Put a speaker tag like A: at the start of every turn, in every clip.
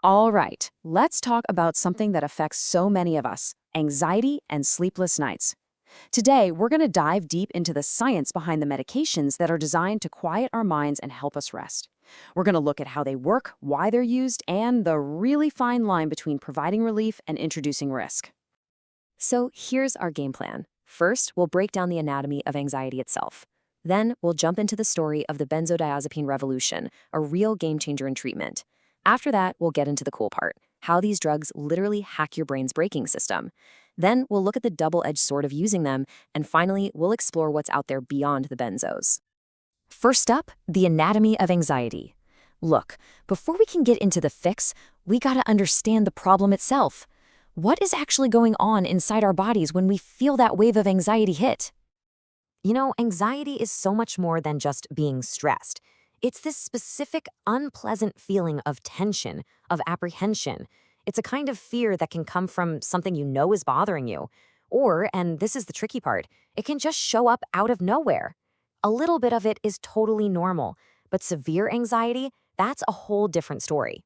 A: All right, let's talk about something that affects so many of us, anxiety and sleepless nights. Today, we're going to dive deep into the science behind the medications that are designed to quiet our minds and help us rest. We're going to look at how they work, why they're used, and the really fine line between providing relief and introducing risk.
B: So here's our game plan. First, we'll break down the anatomy of anxiety itself. Then, we'll jump into the story of the benzodiazepine revolution, a real game changer in treatment. After that, we'll get into the cool part, how these drugs literally hack your brain's braking system. Then, we'll look at the double-edged sword of using them, and finally, we'll explore what's out there beyond the benzos. First up, the anatomy of anxiety. Look, before we can get into the fix, we gotta understand the problem itself. What is actually going on inside our bodies when we feel that wave of anxiety hit? Anxiety is so much more than just being stressed. It's this specific, unpleasant feeling of tension, of apprehension. It's a kind of fear that can come from something you know is bothering you. Or, and this is the tricky part, it can just show up out of nowhere. A little bit of it is totally normal, but severe anxiety, that's a whole different story.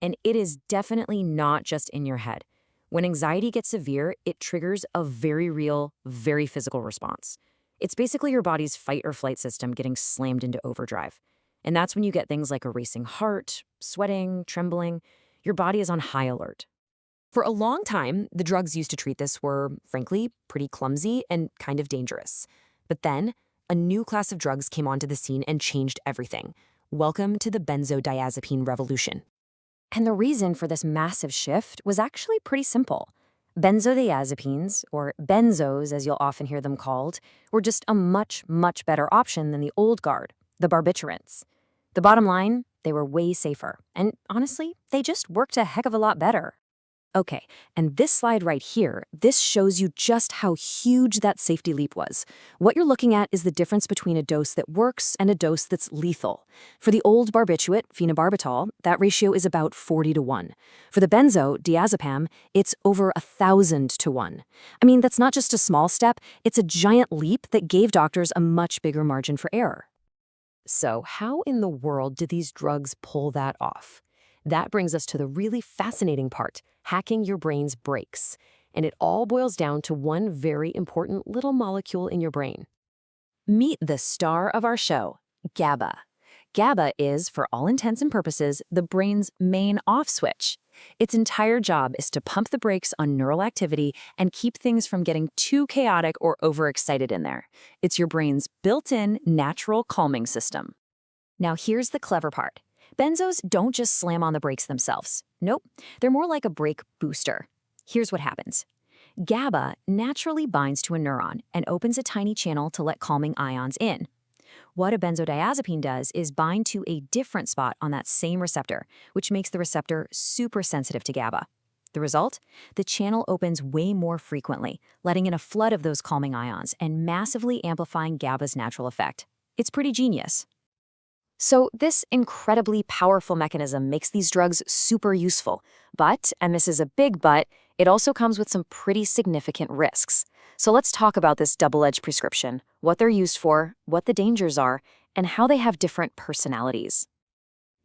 B: And it is definitely not just in your head. When anxiety gets severe, it triggers a very real, very physical response. It's basically your body's fight or flight system getting slammed into overdrive. And that's when you get things like a racing heart, sweating, trembling. Your body is on high alert. For a long time, the drugs used to treat this were, frankly, pretty clumsy and kind of dangerous. But then, a new class of drugs came onto the scene and changed everything. Welcome to the benzodiazepine revolution. And the reason for this massive shift was actually pretty simple. Benzodiazepines, or benzos as you'll often hear them called, were just a much, much better option than the old guard, the barbiturates. The bottom line, they were way safer. And honestly, they just worked a heck of a lot better. Okay, and this slide right here, this shows you just how huge that safety leap was. What you're looking at is the difference between a dose that works and a dose that's lethal. For the old barbiturate, phenobarbital, that ratio is about 40-1. For the benzodiazepam, it's over 1,000-1. I mean, that's not just a small step, it's a giant leap that gave doctors a much bigger margin for error. So how in the world did these drugs pull that off? That brings us to the really fascinating part, hacking your brain's brakes. And it all boils down to one very important little molecule in your brain. Meet the star of our show, GABA. GABA is, for all intents and purposes, the brain's main off switch. Its entire job is to pump the brakes on neural activity and keep things from getting too chaotic or overexcited in there. It's your brain's built-in natural calming system. Now here's the clever part. Benzos don't just slam on the brakes themselves. Nope, they're more like a brake booster. Here's what happens. GABA naturally binds to a neuron and opens a tiny channel to let calming ions in. What a benzodiazepine does is bind to a different spot on that same receptor, which makes the receptor super sensitive to GABA. The result? The channel opens way more frequently, letting in a flood of those calming ions and massively amplifying GABA's natural effect. It's pretty genius. So this incredibly powerful mechanism makes these drugs super useful. But, and this is a big but, it also comes with some pretty significant risks. So let's talk about this double-edged prescription, what they're used for, what the dangers are, and how they have different personalities.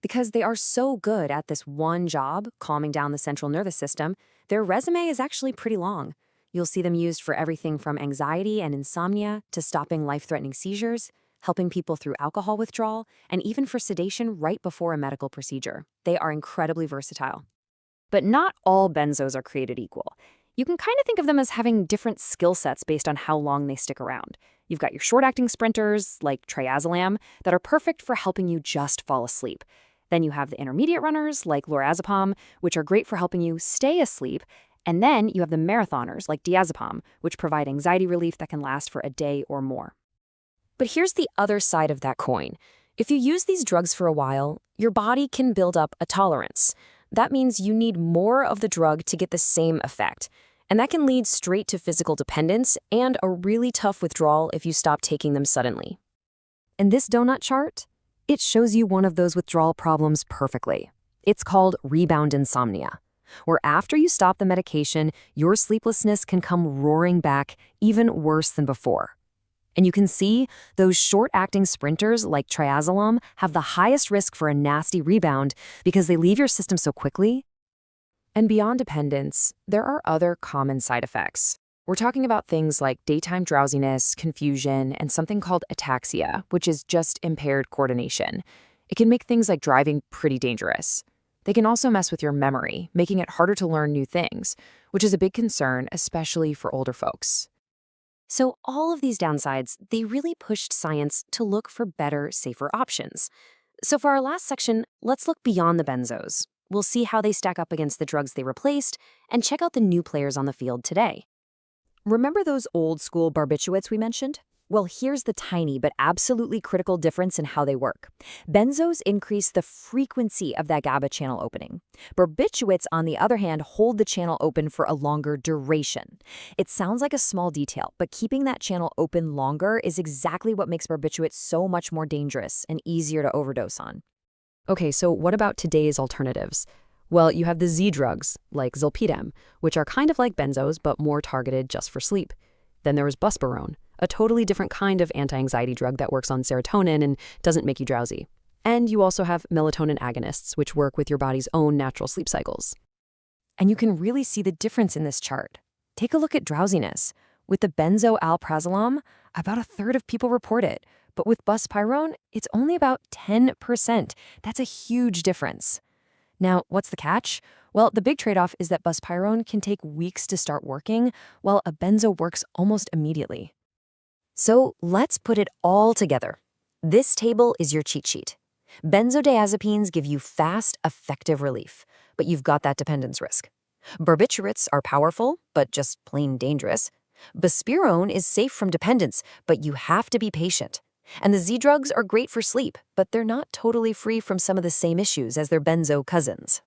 B: Because they are so good at this one job, calming down the central nervous system, their resume is actually pretty long. You'll see them used for everything from anxiety and insomnia to stopping life-threatening seizures, helping people through alcohol withdrawal, and even for sedation right before a medical procedure. They are incredibly versatile. But not all benzos are created equal. You can kind of think of them as having different skill sets based on how long they stick around. You've got your short-acting sprinters, like triazolam, that are perfect for helping you just fall asleep. Then you have the intermediate runners, like lorazepam, which are great for helping you stay asleep. And then you have the marathoners, like diazepam, which provide anxiety relief that can last for a day or more. But here's the other side of that coin. If you use these drugs for a while, your body can build up a tolerance. That means you need more of the drug to get the same effect. And that can lead straight to physical dependence and a really tough withdrawal if you stop taking them suddenly. And this donut chart? It shows you one of those withdrawal problems perfectly. It's called rebound insomnia, where after you stop the medication, your sleeplessness can come roaring back, even worse than before. And you can see those short-acting sprinters like triazolam have the highest risk for a nasty rebound because they leave your system so quickly. And beyond dependence, there are other common side effects. We're talking about things like daytime drowsiness, confusion, and something called ataxia, which is just impaired coordination. It can make things like driving pretty dangerous. They can also mess with your memory, making it harder to learn new things, which is a big concern, especially for older folks. So all of these downsides, they really pushed science to look for better, safer options. So for our last section, let's look beyond the benzos. We'll see how they stack up against the drugs they replaced and check out the new players on the field today.
A: Remember those old-school barbiturates we mentioned? Well, here's the tiny but absolutely critical difference in how they work. Benzos increase the frequency of that GABA channel opening. Barbiturates, on the other hand, hold the channel open for a longer duration. It sounds like a small detail, but keeping that channel open longer is exactly what makes barbiturates so much more dangerous and easier to overdose on.
B: Okay, so what about today's alternatives? Well, you have the Z drugs, like zolpidem, which are kind of like benzos but more targeted just for sleep. Then there was buspirone, a totally different kind of anti-anxiety drug that works on serotonin and doesn't make you drowsy. And you also have melatonin agonists, which work with your body's own natural sleep cycles. And you can really see the difference in this chart. Take a look at drowsiness. With the benzo alprazolam, about a third of people report it. But with buspirone, it's only about 10%. That's a huge difference. Now, what's the catch? Well, the big trade-off is that buspirone can take weeks to start working, while a benzo works almost immediately. So let's put it all together. This table is your cheat sheet. Benzodiazepines give you fast, effective relief, but you've got that dependence risk. Barbiturates are powerful, but just plain dangerous. Buspirone is safe from dependence, but you have to be patient. And the Z drugs are great for sleep, but they're not totally free from some of the same issues as their benzo cousins.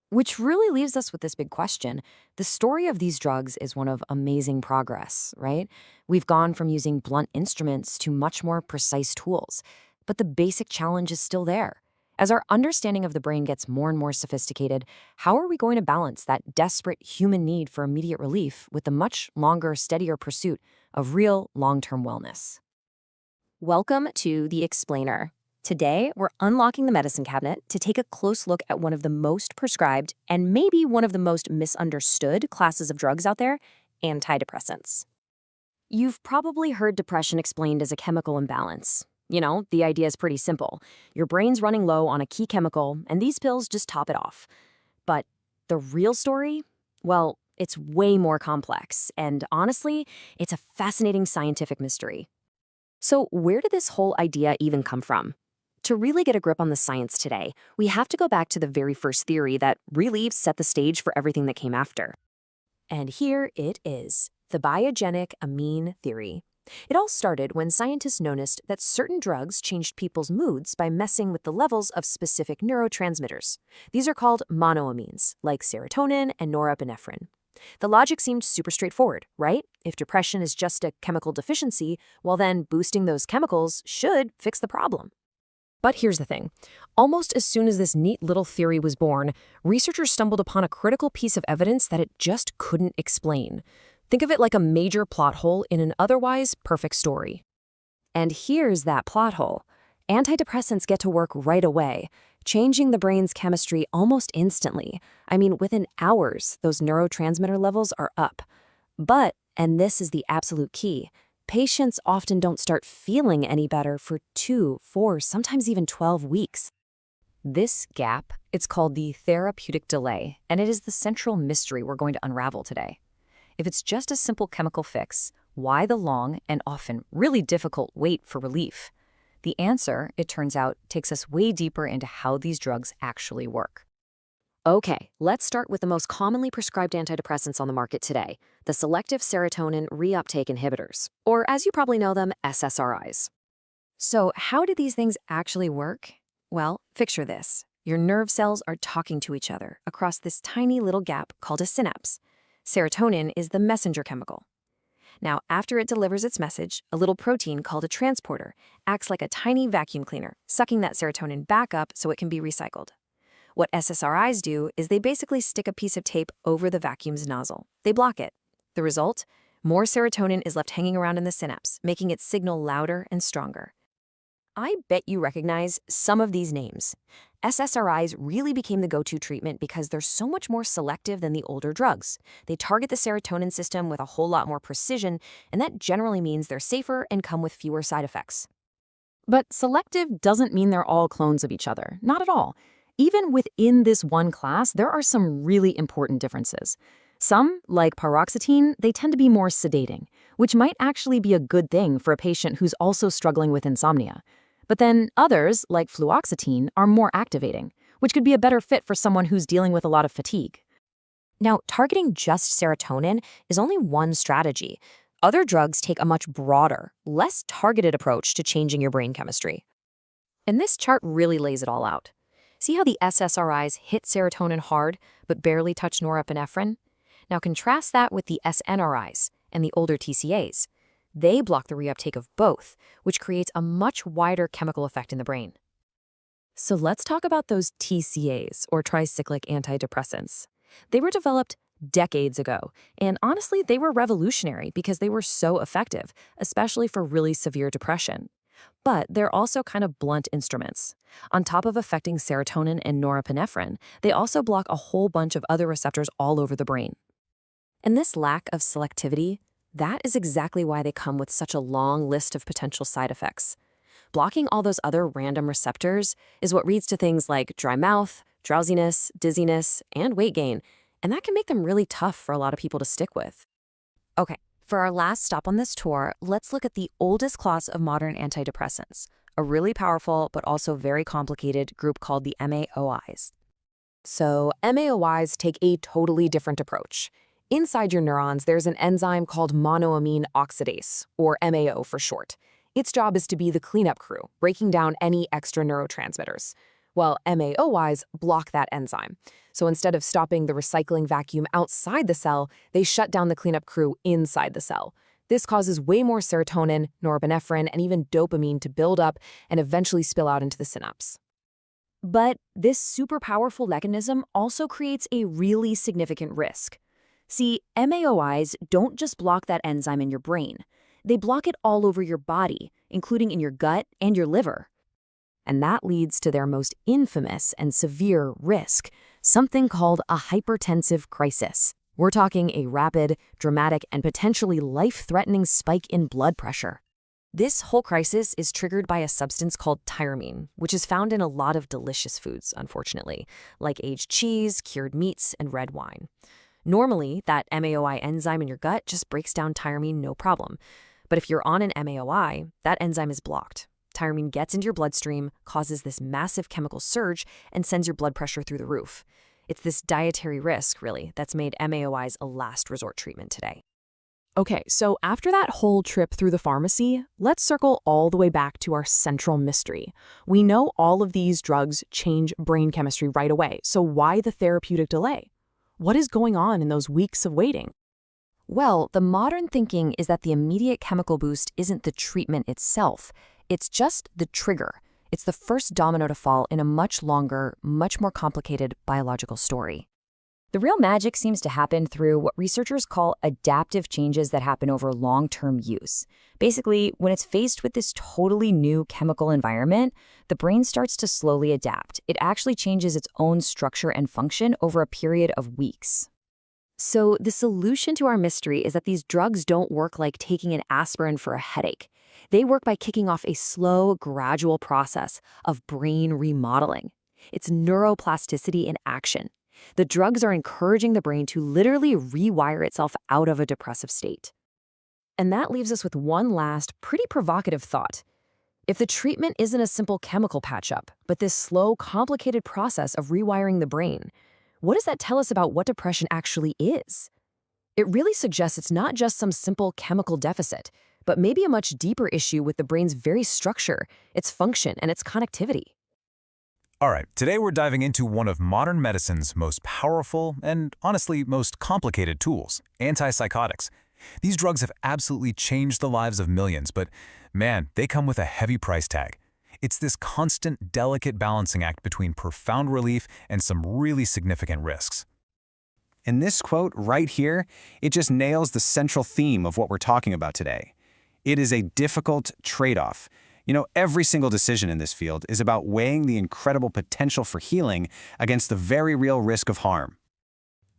B: Which really leaves us with this big question. The story of these drugs is one of amazing progress, right? We've gone from using blunt instruments to much more precise tools, but the basic challenge is still there. As our understanding of the brain gets more and more sophisticated, how are we going to balance that desperate human need for immediate relief with the much longer, steadier pursuit of real long-term wellness? Welcome to The Explainer. Today, we're unlocking the medicine cabinet to take a close look at one of the most prescribed and maybe one of the most misunderstood classes of drugs out there, antidepressants. You've probably heard depression explained as a chemical imbalance. You know, the idea is pretty simple. Your brain's running low on a key chemical, and these pills just top it off. But the real story? Well, it's way more complex, and honestly, it's a fascinating scientific mystery. So where did this whole idea even come from? To really get a grip on the science today, we have to go back to the very first theory that really set the stage for everything that came after. And here it is, the biogenic amine theory. It all started when scientists noticed that certain drugs changed people's moods by messing with the levels of specific neurotransmitters. These are called monoamines, like serotonin and norepinephrine. The logic seemed super straightforward, right? If depression is just a chemical deficiency, well then boosting those chemicals should fix the problem. But here's the thing. Almost as soon as this neat little theory was born, researchers stumbled upon a critical piece of evidence that it just couldn't explain. Think of it like a major plot hole in an otherwise perfect story. And here's that plot hole. Antidepressants get to work right away, changing the brain's chemistry almost instantly. I mean, within hours, those neurotransmitter levels are up. But, and this is the absolute key, patients often don't start feeling any better for 2, 4, sometimes even 12 weeks. This gap, it's called the therapeutic delay, and it is the central mystery we're going to unravel today. If it's just a simple chemical fix, why the long and often really difficult wait for relief? The answer, it turns out, takes us way deeper into how these drugs actually work. Okay, let's start with the most commonly prescribed antidepressants on the market today, the selective serotonin reuptake inhibitors, or as you probably know them, SSRIs. So how do these things actually work? Well, picture this. Your nerve cells are talking to each other across this tiny little gap called a synapse. Serotonin is the messenger chemical. Now, after it delivers its message, a little protein called a transporter acts like a tiny vacuum cleaner, sucking that serotonin back up so it can be recycled. What SSRIs do is they basically stick a piece of tape over the vacuum's nozzle. They block it. The result? More serotonin is left hanging around in the synapse, making its signal louder and stronger. I bet you recognize some of these names. SSRIs really became the go-to treatment because they're so much more selective than the older drugs. They target the serotonin system with a whole lot more precision, and that generally means they're safer and come with fewer side effects.
A: But selective doesn't mean they're all clones of each other. Not at all. Even within this one class, there are some really important differences. Some, like paroxetine, they tend to be more sedating, which might actually be a good thing for a patient who's also struggling with insomnia. But then others, like fluoxetine, are more activating, which could be a better fit for someone who's dealing with a lot of fatigue.
B: Now, targeting just serotonin is only one strategy. Other drugs take a much broader, less targeted approach to changing your brain chemistry. And this chart really lays it all out. See how the SSRIs hit serotonin hard, but barely touch norepinephrine? Now contrast that with the SNRIs and the older TCAs. They block the reuptake of both, which creates a much wider chemical effect in the brain. So let's talk about those TCAs, or tricyclic antidepressants. They were developed decades ago, and honestly, they were revolutionary because they were so effective, especially for really severe depression. But they're also kind of blunt instruments. On top of affecting serotonin and norepinephrine, they also block a whole bunch of other receptors all over the brain. And this lack of selectivity, that is exactly why they come with such a long list of potential side effects. Blocking all those other random receptors is what leads to things like dry mouth, drowsiness, dizziness, and weight gain, and that can make them really tough for a lot of people to stick with. Okay, for our last stop on this tour, let's look at the oldest class of modern antidepressants, a really powerful but also very complicated group called the MAOIs. So MAOIs take a totally different approach. Inside your neurons, there's an enzyme called monoamine oxidase, or MAO for short. Its job is to be the cleanup crew, breaking down any extra neurotransmitters. Well, MAOIs block that enzyme. So instead of stopping the recycling vacuum outside the cell, they shut down the cleanup crew inside the cell. This causes way more serotonin, norepinephrine, and even dopamine to build up and eventually spill out into the synapse. But this super powerful mechanism also creates a really significant risk. See, MAOIs don't just block that enzyme in your brain. They block it all over your body, including in your gut and your liver. And that leads to their most infamous and severe risk, something called a hypertensive crisis. We're talking a rapid, dramatic, and potentially life-threatening spike in blood pressure. This whole crisis is triggered by a substance called tyramine, which is found in a lot of delicious foods, unfortunately, like aged cheese, cured meats, and red wine. Normally, that MAOI enzyme in your gut just breaks down tyramine no problem. But if you're on an MAOI, that enzyme is blocked. Tyramine gets into your bloodstream, causes this massive chemical surge, and sends your blood pressure through the roof. It's this dietary risk, really, that's made MAOIs a last resort treatment today.
A: Okay, so after that whole trip through the pharmacy, let's circle all the way back to our central mystery. We know all of these drugs change brain chemistry right away, so why the therapeutic delay? What is going on in those weeks of waiting?
B: Well, the modern thinking is that the immediate chemical boost isn't the treatment itself. It's just the trigger. It's the first domino to fall in a much longer, much more complicated biological story. The real magic seems to happen through what researchers call adaptive changes that happen over long-term use. Basically, when it's faced with this totally new chemical environment, the brain starts to slowly adapt. It actually changes its own structure and function over a period of weeks. So the solution to our mystery is that these drugs don't work like taking an aspirin for a headache. They work by kicking off a slow, gradual process of brain remodeling. It's neuroplasticity in action. The drugs are encouraging the brain to literally rewire itself out of a depressive state. And that leaves us with one last, pretty provocative thought. If the treatment isn't a simple chemical patch-up, but this slow, complicated process of rewiring the brain, what does that tell us about what depression actually is? It really suggests it's not just some simple chemical deficit, but maybe a much deeper issue with the brain's very structure, its function, and its connectivity.
C: All right, today we're diving into one of modern medicine's most powerful and, honestly, most complicated tools, antipsychotics. These drugs have absolutely changed the lives of millions, but man, they come with a heavy price tag. It's this constant, delicate balancing act between profound relief and some really significant risks.
D: And this quote right here, it just nails the central theme of what we're talking about today. It is a difficult trade-off. You know, every single decision in this field is about weighing the incredible potential for healing against the very real risk of harm.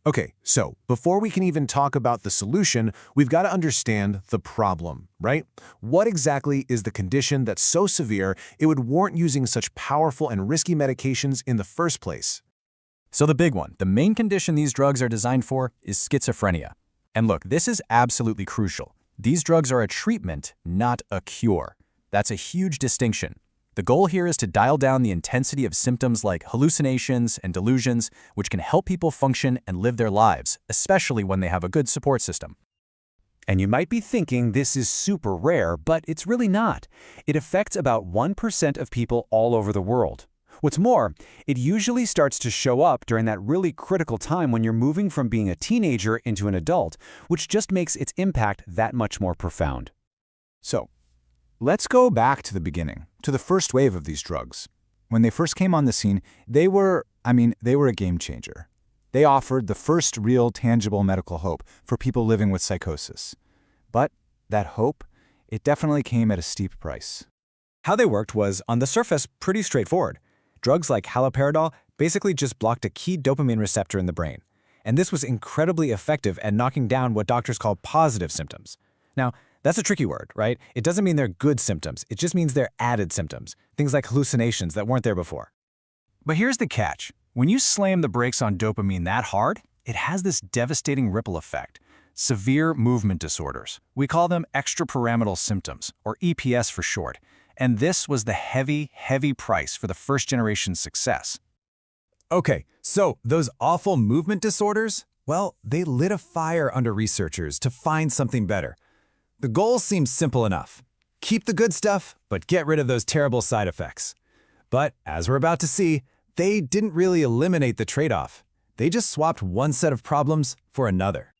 E: Okay, so before we can even talk about the solution, we've got to understand the problem, right? What exactly is the condition that's so severe it would warrant using such powerful and risky medications in the first place?
C: So the big one, the main condition these drugs are designed for, is schizophrenia. And look, this is absolutely crucial. These drugs are a treatment, not a cure. That's a huge distinction. The goal here is to dial down the intensity of symptoms like hallucinations and delusions, which can help people function and live their lives, especially when they have a good support system.
D: And you might be thinking this is super rare, but it's really not. It affects about 1% of people all over the world. What's more, it usually starts to show up during that really critical time when you're moving from being a teenager into an adult, which just makes its impact that much more profound.
E: So, let's go back to the beginning, to the first wave of these drugs. When they first came on the scene, they were a game changer. They offered the first real tangible medical hope for people living with psychosis. But that hope, it definitely came at a steep price.
D: How they worked was, on the surface, pretty straightforward. Drugs like haloperidol basically just blocked a key dopamine receptor in the brain. And this was incredibly effective at knocking down what doctors call positive symptoms. Now, that's a tricky word, right? It doesn't mean they're good symptoms. It just means they're added symptoms, things like hallucinations that weren't there before. But here's the catch. When you slam the brakes on dopamine that hard, it has this devastating ripple effect. Severe movement disorders. We call them extrapyramidal symptoms, or EPS for short. And this was the heavy, heavy price for the first-generation success.
C: Okay, so those awful movement disorders, well, they lit a fire under researchers to find something better. The goal seems simple enough. Keep the good stuff, but get rid of those terrible side effects. But as we're about to see, they didn't really eliminate the trade-off. They just swapped one set of problems for another.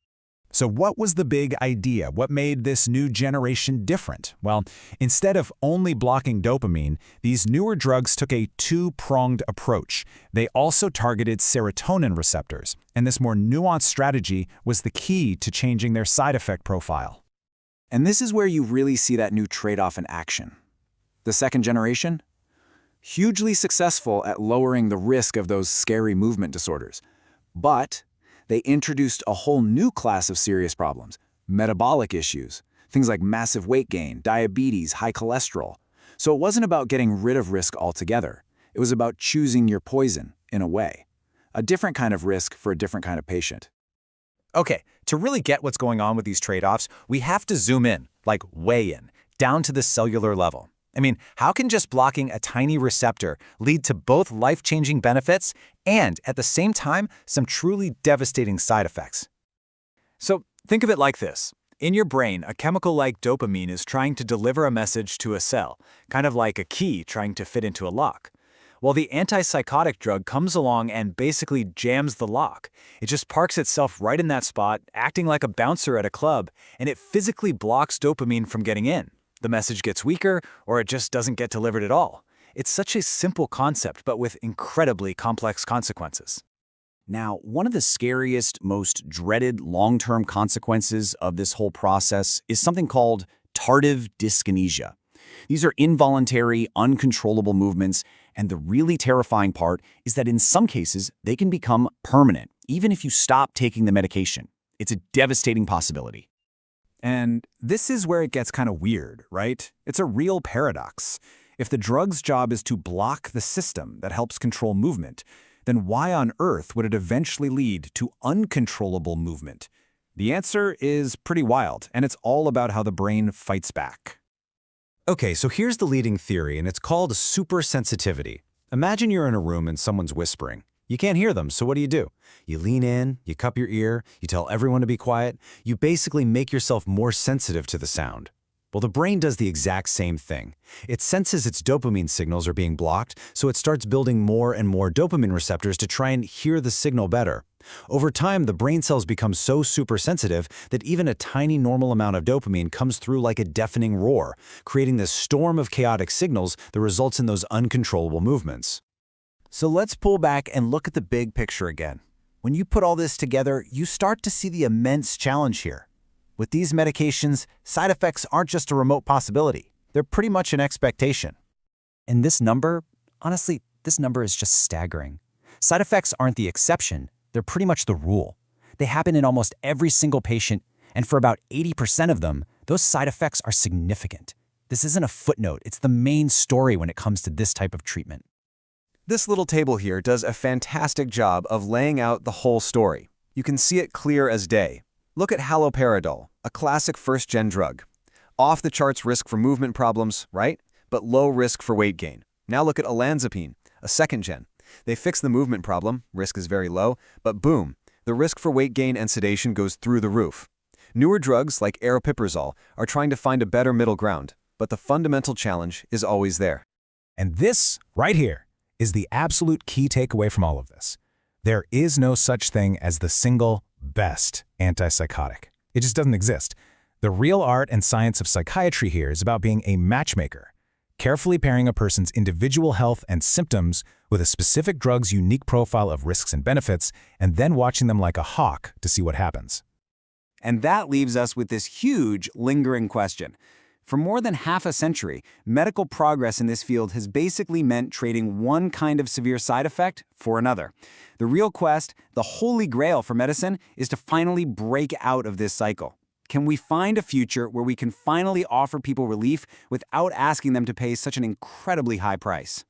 E: So what was the big idea? What made this new generation different? Well, instead of only blocking dopamine, these newer drugs took a two-pronged approach. They also targeted serotonin receptors, and this more nuanced strategy was the key to changing their side effect profile.
D: And this is where you really see that new trade-off in action. The second generation? Hugely successful at lowering the risk of those scary movement disorders. But they introduced a whole new class of serious problems, metabolic issues, things like massive weight gain, diabetes, high cholesterol. So it wasn't about getting rid of risk altogether. It was about choosing your poison, in a way. A different kind of risk for a different kind of patient.
C: Okay, to really get what's going on with these trade-offs, we have to zoom in, like way in, down to the cellular level. I mean, how can just blocking a tiny receptor lead to both life-changing benefits and, at the same time, some truly devastating side effects? So think of it like this. In your brain, a chemical like dopamine is trying to deliver a message to a cell, kind of like a key trying to fit into a lock. Well, the antipsychotic drug comes along and basically jams the lock. It just parks itself right in that spot, acting like a bouncer at a club, and it physically blocks dopamine from getting in. The message gets weaker, or it just doesn't get delivered at all. It's such a simple concept, but with incredibly complex consequences.
D: Now, one of the scariest, most dreaded long-term consequences of this whole process is something called tardive dyskinesia. These are involuntary, uncontrollable movements, and the really terrifying part is that in some cases, they can become permanent, even if you stop taking the medication. It's a devastating possibility.
C: And this is where it gets kind of weird, right? It's a real paradox. If the drug's job is to block the system that helps control movement, then why on earth would it eventually lead to uncontrollable movement? The answer is pretty wild, and it's all about how the brain fights back. Okay, so here's the leading theory, and it's called supersensitivity. Imagine you're in a room and someone's whispering. You can't hear them, so what do? You lean in, you cup your ear, you tell everyone to be quiet. You basically make yourself more sensitive to the sound. Well, the brain does the exact same thing. It senses its dopamine signals are being blocked, so it starts building more and more dopamine receptors to try and hear the signal better. Over time, the brain cells become so supersensitive that even a tiny normal amount of dopamine comes through like a deafening roar, creating this storm of chaotic signals that results in those uncontrollable movements. So let's pull back and look at the big picture again.
F: When you put all this together, you start to see the immense challenge here. With these medications, side effects aren't just a remote possibility. They're pretty much an expectation.
G: And this number, honestly, this number is just staggering. Side effects aren't the exception, they're pretty much the rule. They happen in almost every single patient, and for about 80% of them, those side effects are significant. This isn't a footnote, it's the main story when it comes to this type of treatment.
D: This little table here does a fantastic job of laying out the whole story. You can see it clear as day. Look at haloperidol, a classic first-gen drug. Off-the-charts risk for movement problems, right? But low risk for weight gain. Now look at olanzapine, a second-gen. They fix the movement problem, risk is very low, but boom, the risk for weight gain and sedation goes through the roof. Newer drugs like aripiprazole are trying to find a better middle ground, but the fundamental challenge is always there.
C: And this, right here, is the absolute key takeaway from all of this. There is no such thing as the single best antipsychotic. It just doesn't exist. The real art and science of psychiatry here is about being a matchmaker, carefully pairing a person's individual health and symptoms with a specific drug's unique profile of risks and benefits, and then watching them like a hawk to see what happens.
F: And that leaves us with this huge, lingering question. For more than half a century, medical progress in this field has basically meant trading one kind of severe side effect for another. The real quest, the holy grail for medicine, is to finally break out of this cycle. Can we find a future where we can finally offer people relief without asking them to pay such an incredibly high price?